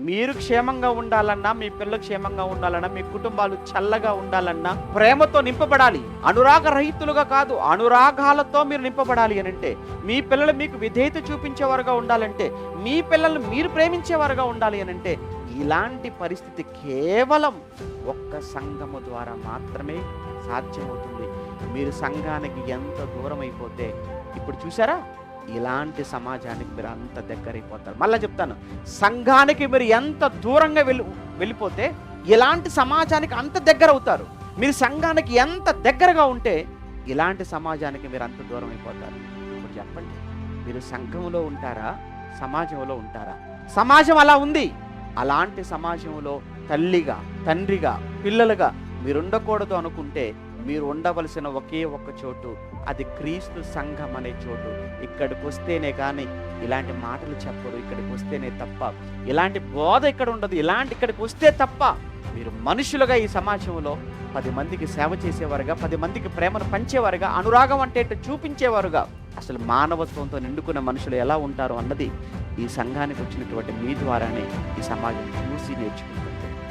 మీరు క్షేమంగా ఉండాలన్నా, మీ పిల్లలు క్షేమంగా ఉండాలన్నా, మీ కుటుంబాలు చల్లగా ఉండాలన్నా ప్రేమతో నింపబడాలి. అనురాగ రహితులుగా కాదు, అనురాగాలతో మీరు నింపబడాలి అని అంటే, మీ పిల్లలు మీకు విధేయత చూపించేవారుగా ఉండాలంటే, మీ పిల్లలు మీరు ప్రేమించేవారుగా ఉండాలి అని అంటే, ఇలాంటి పరిస్థితి కేవలం ఒక్క సంఘము ద్వారా మాత్రమే సాధ్యమవుతుంది. మీరు సంఘానికి ఎంత దూరం అయిపోతే, ఇప్పుడు చూసారా, ఇలాంటి సమాజానికి మీరు అంత దగ్గరైపోతారు. మళ్ళీ చెప్తాను, సంఘానికి మీరు ఎంత దూరంగా వెళ్ళిపోతే ఇలాంటి సమాజానికి అంత దగ్గర అవుతారు. మీరు సంఘానికి ఎంత దగ్గరగా ఉంటే ఇలాంటి సమాజానికి మీరు అంత దూరం అయిపోతారు. ఇప్పుడు చెప్పండి, మీరు సంఘంలో ఉంటారా, సమాజంలో ఉంటారా? సమాజం అలా ఉంది. అలాంటి సమాజంలో తల్లిగా, తండ్రిగా, పిల్లలుగా మీరు ఉండకూడదు అనుకుంటే, మీరు ఉండవలసిన ఒకే ఒక్క చోటు, అది క్రీస్తు సంఘం అనే చోటు. ఇక్కడికి వస్తేనే కానీ ఇలాంటి మాటలు చెప్పరు, ఇక్కడికి వస్తేనే తప్ప ఇలాంటి బోధ ఇక్కడ ఉండదు, ఇక్కడికి వస్తే తప్ప మీరు మనుషులుగా ఈ సమాజంలో 10 మందికి సేవ చేసేవారుగా, 10 మందికి ప్రేమను పంచేవారుగా, అనురాగం అంటే చూపించేవారుగా, అసలు మానవత్వంతో నిండుకున్న మనుషులు ఎలా ఉంటారు అన్నది ఈ సంఘానికి వచ్చినటువంటి మీ ద్వారానే ఈ సమాజం చూసి నేర్చుకుంటారు.